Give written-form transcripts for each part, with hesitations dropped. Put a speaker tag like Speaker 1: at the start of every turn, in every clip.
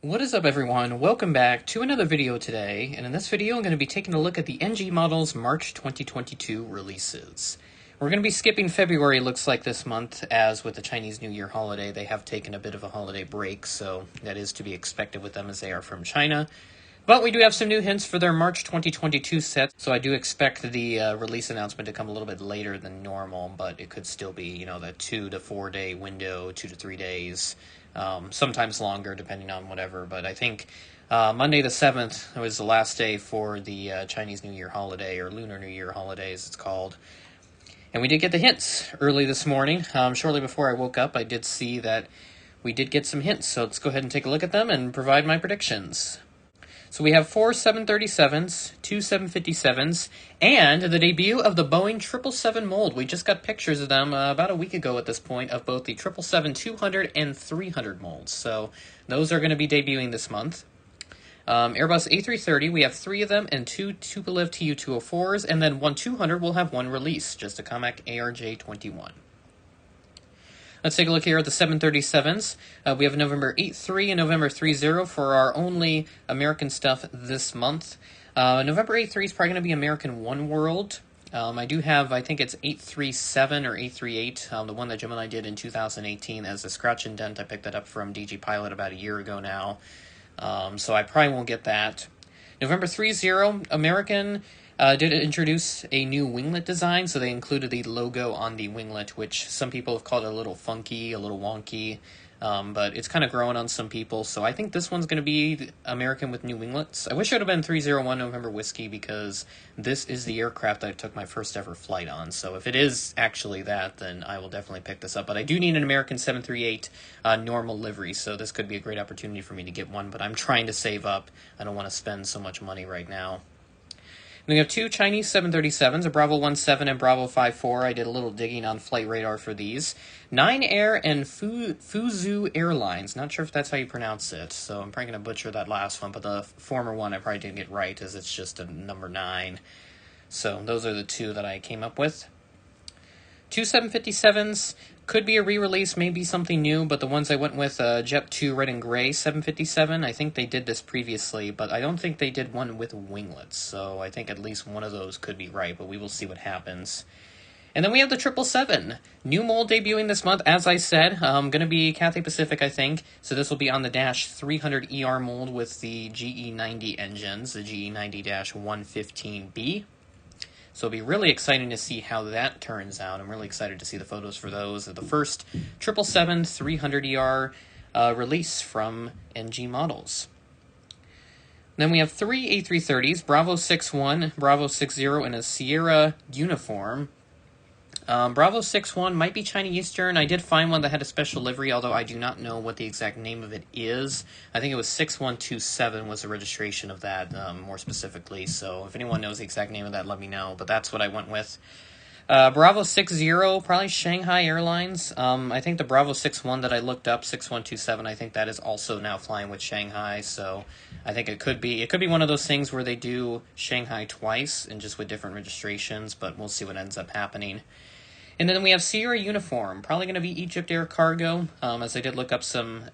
Speaker 1: What is up, everyone? Welcome back to another video today, and in this video I'm going to be taking a look at the NG Models March 2022 releases. We're going to be skipping February, looks like, this month, as with the Chinese New Year holiday, they have taken a bit of a holiday break, so that is to be expected with them as they are from China. But we do have some new hints for their March 2022 set, so I do expect the release announcement to come a little bit later than normal, but it could still be, that 2 to 4 day window, 2 to 3 days, sometimes longer depending on whatever. But I think Monday the 7th was the last day for the Chinese New Year holiday, or Lunar New Year holiday as it's called. And we did get the hints early this morning. Shortly before I woke up, I did see that we did get some hints, so let's go ahead and take a look at them and provide my predictions. So we have 4 737s, 2 757s, and the debut of the Boeing 777 mold. We just got pictures of them about a week ago at this point of both the 777-200 and 300 molds. So those are going to be debuting this month. Airbus A330, we have 3 of them and 2 Tupelov Tu-204s, and then one 200 will have one release, just a Comac ARJ21. Let's take a look here at the 737s. We have November 8-3 and November 3-0 for our only American stuff this month. November 8-3 is probably going to be American One World. I do have, I think it's 837 or 838, the one that Jim and I did in 2018 as a scratch and dent. I picked that up from DG Pilot about a year ago now, so I probably won't get that. November 3-0, American did introduce a new winglet design, so they included the logo on the winglet, which some people have called a little funky, a little wonky, but it's kind of growing on some people, so I think this one's going to be American with new winglets. I wish it would have been 301 November Whiskey, because this is the aircraft that I took my first ever flight on, so if it is actually that, then I will definitely pick this up. But I do need an American 738 normal livery, so this could be a great opportunity for me to get one, but I'm trying to save up. I don't want to spend so much money right now. We have 2 Chinese 737s, a Bravo 17 and Bravo 54. I did a little digging on Flight Radar for these. 9 Air and Fuzhou Airlines. Not sure if that's how you pronounce it, so I'm probably going to butcher that last one, but the former one I probably didn't get right, as it's just a number 9. So those are the 2 that I came up with. 2 757s, could be a re-release, maybe something new, but the ones I went with, Jet 2 Red and Gray 757, I think they did this previously, but I don't think they did one with winglets, so I think at least one of those could be right, but we will see what happens. And then we have the 777, new mold debuting this month, as I said, going to be Cathay Pacific, I think, so this will be on the Dash 300 ER mold with the GE90 engines, the GE90-115B. So it'll be really exciting to see how that turns out. I'm really excited to see the photos for those. The first 777-300ER release from NG Models. Then we have 3 A330s, Bravo 61, Bravo 60, and a Sierra uniform. Bravo 61 might be China Eastern. I did find one that had a special livery, although I do not know what the exact name of it is. I think it was 6127 was the registration of that, more specifically. So if anyone knows the exact name of that, let me know. But that's what I went with. Bravo 60, probably Shanghai Airlines. I think the Bravo 61 that I looked up, 6127, I think that is also now flying with Shanghai. So I think it could be one of those things where they do Shanghai twice and just with different registrations, but we'll see what ends up happening. And then we have Sierra Uniform, probably going to be Egypt Air Cargo, as I did look up some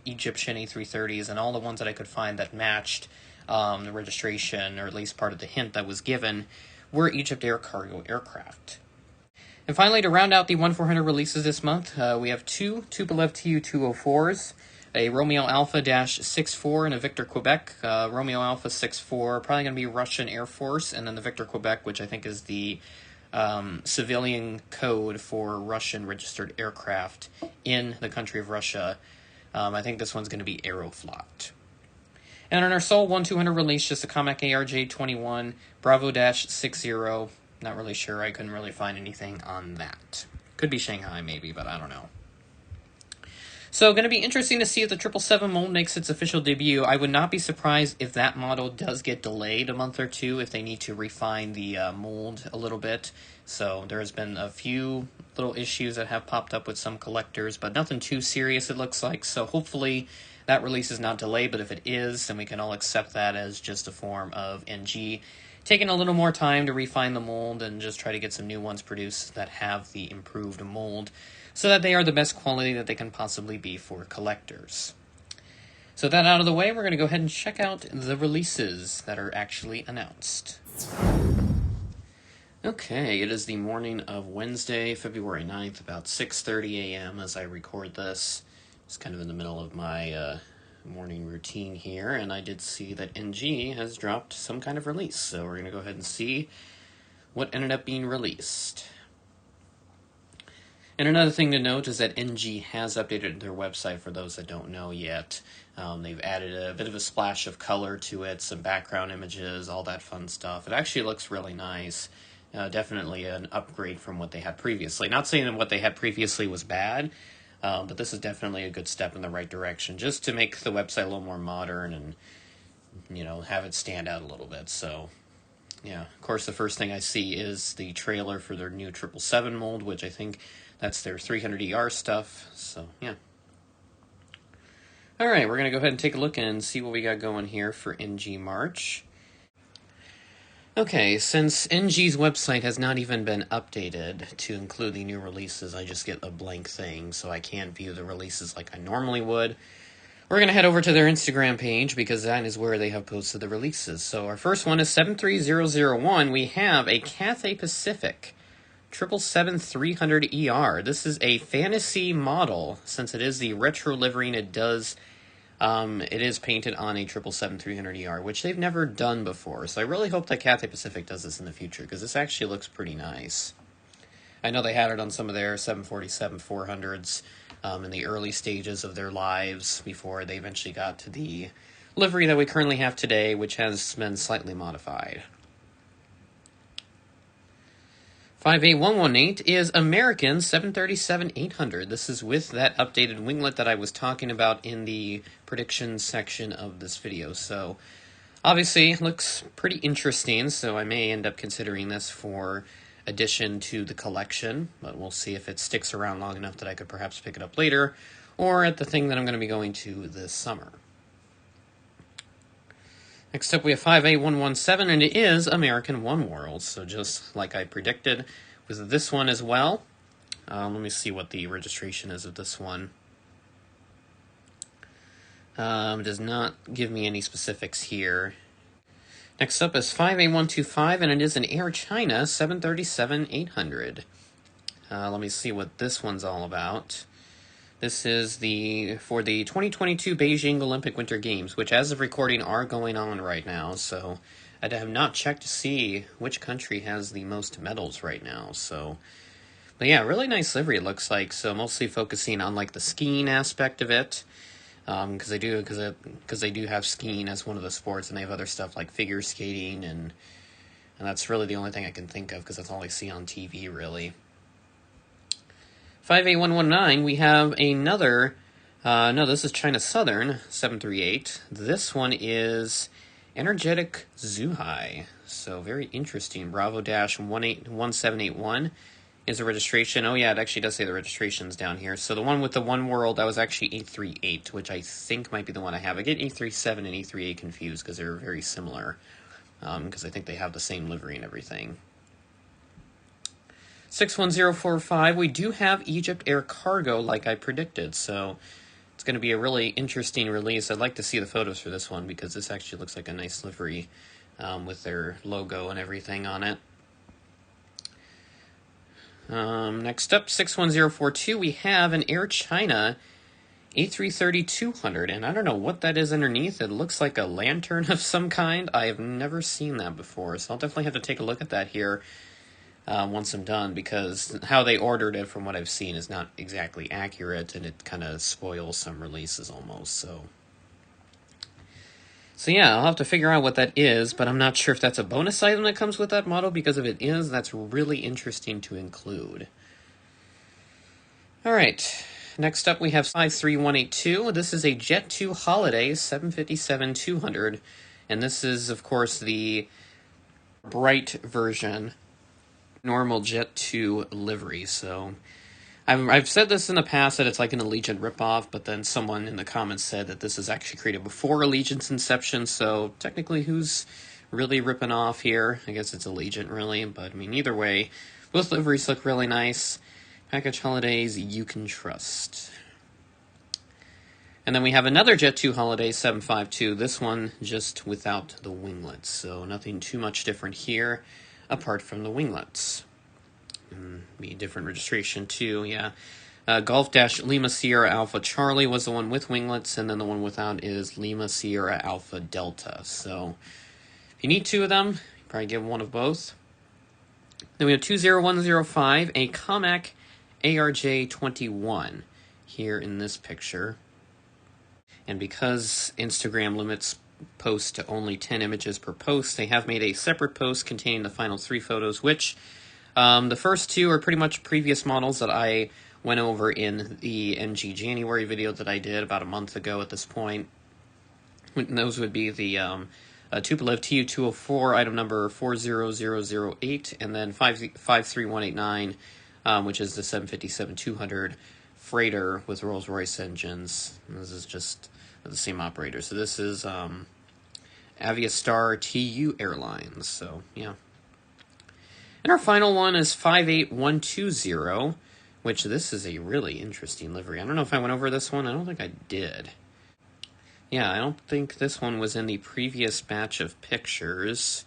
Speaker 1: Egyptian A330s, and all the ones that I could find that matched the registration, or at least part of the hint that was given, were Egypt Air Cargo aircraft. And finally, to round out the 1-400 releases this month, we have 2 Tupelov Tu-204s, a Romeo Alpha-64 and a Victor Quebec. Romeo Alpha 64, probably going to be Russian Air Force, and then the Victor Quebec, which I think is the civilian code for Russian registered aircraft in the country of Russia. I think this one's going to be Aeroflot. And on our sole 1-200 release, just a Comac ARJ21, Bravo-60. Not really sure. I couldn't really find anything on that. Could be Shanghai maybe, but I don't know. So going to be interesting to see if the 777 mold makes its official debut. I would not be surprised if that model does get delayed a month or two if they need to refine the mold a little bit. So there has been a few little issues that have popped up with some collectors, but nothing too serious it looks like. So hopefully that release is not delayed, but if it is, then we can all accept that as just a form of NG taking a little more time to refine the mold and just try to get some new ones produced that have the improved mold so that they are the best quality that they can possibly be for collectors. So that out of the way, we're going to go ahead and check out the releases that are actually announced. Okay, it is the morning of Wednesday, February 9th, about 6:30 a.m. as I record this. It's kind of in the middle of my morning routine here, and I did see that NG has dropped some kind of release, so we're going to go ahead and see what ended up being released. And another thing to note is that NG has updated their website for those that don't know yet. They've added a bit of a splash of color to it, some background images, all that fun stuff. It actually looks really nice. Definitely an upgrade from what they had previously. Not saying that what they had previously was bad, but this is definitely a good step in the right direction, just to make the website a little more modern and, you know, have it stand out a little bit. So, yeah, of course, the first thing I see is the trailer for their new 777 mold, which I think that's their 300ER stuff. So, yeah. All right, we're going to go ahead and take a look and see what we got going here for NG March. Okay, since NG's website has not even been updated to include the new releases, I just get a blank thing, so I can't view the releases like I normally would. We're going to head over to their Instagram page, because that is where they have posted the releases. So our first one is 73001. We have a Cathay Pacific 777-300ER. This is a fantasy model. Since it is the retro livery, and it is painted on a 777-300ER, which they've never done before. So I really hope that Cathay Pacific does this in the future, because this actually looks pretty nice. I know they had it on some of their 747-400s in the early stages of their lives before they eventually got to the livery that we currently have today, which has been slightly modified. 58118 is American 737-800. This is with that updated winglet that I was talking about in the predictions section of this video. So, obviously, it looks pretty interesting, so I may end up considering this for addition to the collection, but we'll see if it sticks around long enough that I could perhaps pick it up later, or at the thing that I'm going to be going to this summer. Next up, we have 58117, and it is American Oneworld. So just like I predicted with this one as well. Let me see what the registration is of this one. It does not give me any specifics here. Next up is 58125, and it is an Air China 737-800. Let me see what this one's all about. This is for the 2022 Beijing Olympic Winter Games, which as of recording are going on right now, so I have not checked to see which country has the most medals right now, so. But yeah, really nice livery it looks like, so mostly focusing on like the skiing aspect of it, because they do have skiing as one of the sports, and they have other stuff like figure skating, and that's really the only thing I can think of, because that's all I see on TV, really. 58119, we have another, no, this is China Southern 738. This one is Energetic Zhuhai, so very interesting. Bravo-1781 is the registration. Oh yeah, it actually does say the registration's down here. So the one with the One World, that was actually 838, which I think might be the one I have. I get 837 and 838 confused because they're very similar, because I think they have the same livery and everything. 61045, we do have Egypt Air Cargo like I predicted, so it's going to be a really interesting release. I'd like to see the photos for this one, because this actually looks like a nice livery with their logo and everything on it. Next up, 61042, we have an Air China A330-200, and I don't know what that is underneath. It looks like a lantern of some kind. I have never seen that before, so I'll definitely have to take a look at that here once I'm done, because how they ordered it from what I've seen is not exactly accurate, and it kind of spoils some releases almost, so yeah, I'll have to figure out what that is, but I'm not sure if that's a bonus item that comes with that model, because if it is, that's really interesting to include. Alright, next up we have 53182. This is a Jet 2 Holiday 757-200, and this is, of course, the bright version normal Jet 2 livery. So I've said this in the past that it's like an Allegiant ripoff, but then someone in the comments said that this is actually created before Allegiant's inception, so technically who's really ripping off here? I guess it's Allegiant, really, but I mean, either way, both liveries look really nice. Package holidays you can trust. And then we have another Jet2 Holiday 752, this one just without the winglets, so nothing too much different here apart from the winglets. Be different registration too, yeah. Golf Dash Lima Sierra Alpha Charlie was the one with winglets, and then the one without is Lima Sierra Alpha Delta. So if you need two of them, you probably get one of both. Then we have 20105, a Comac ARJ21 here in this picture. And because Instagram limits posts to only 10 images per post, they have made a separate post containing the final 3 photos, which the first 2 are pretty much previous models that I went over in the NG January video that I did about a month ago at this point. And those would be the Tupelov Tu-204, item number 40008, and then 53189, which is the 757-200 freighter with Rolls-Royce engines. And this is just the same operator. So this is Aviastar TU Airlines. So, yeah. And our final one is 58120, which this is a really interesting livery. I don't know if I went over this one. I don't think I did. Yeah, I don't think this one was in the previous batch of pictures,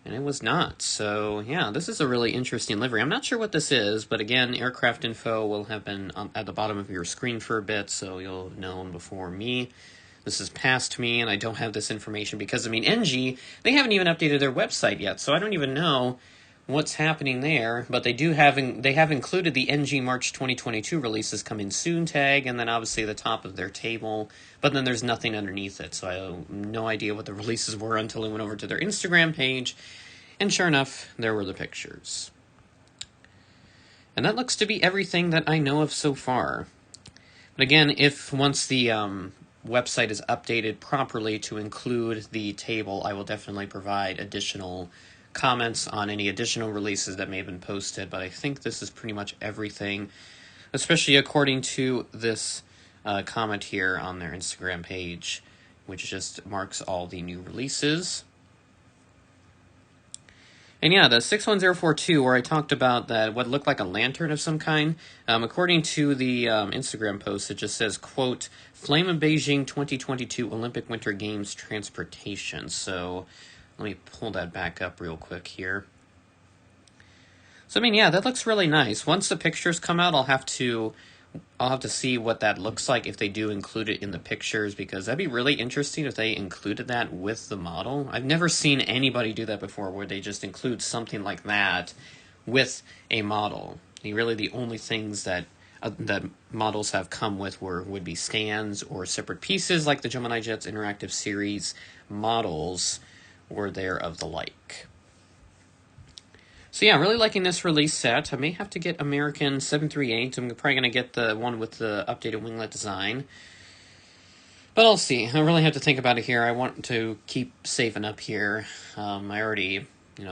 Speaker 1: and it was not. So, yeah, this is a really interesting livery. I'm not sure what this is, but again, aircraft info will have been at the bottom of your screen for a bit, so you'll have known before me. This is past me, and I don't have this information because, I mean, NG, they haven't even updated their website yet, so I don't even know what's happening there, but they have included the NG March 2022 releases coming soon tag, and then obviously the top of their table, but then there's nothing underneath it, so I have no idea what the releases were until I went over to their Instagram page, and sure enough, there were the pictures. And that looks to be everything that I know of so far. But again, if once the website is updated properly to include the table, I will definitely provide additional comments on any additional releases that may have been posted, but I think this is pretty much everything, especially according to this comment here on their Instagram page, which just marks all the new releases. And yeah, the 61042, where I talked about that what looked like a lantern of some kind, according to the Instagram post, it just says, quote, Flame of Beijing 2022 Olympic Winter Games Transportation. So let me pull that back up real quick here. So, I mean, yeah, that looks really nice. Once the pictures come out, I'll have to see what that looks like if they do include it in the pictures, because that'd be really interesting if they included that with the model. I've never seen anybody do that before, where they just include something like that with a model. Really, the only things that models have come with would be stands or separate pieces, like the Gemini Jets Interactive Series models or there of the like. So yeah, really liking this release set. I may have to get American 738. I'm probably going to get the one with the updated winglet design. But I'll see. I really have to think about it here. I want to keep saving up here. I already,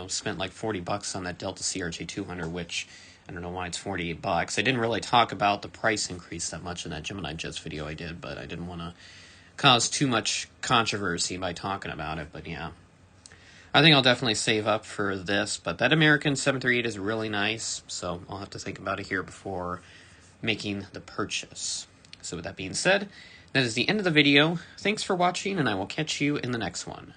Speaker 1: spent like $40 on that Delta CRJ 200, which I don't know why it's $48. I didn't really talk about the price increase that much in that Gemini Jets video I did, but I didn't want to cause too much controversy by talking about it, but yeah. I think I'll definitely save up for this, but that American 738 is really nice, so I'll have to think about it here before making the purchase. So with that being said, that is the end of the video. Thanks for watching, and I will catch you in the next one.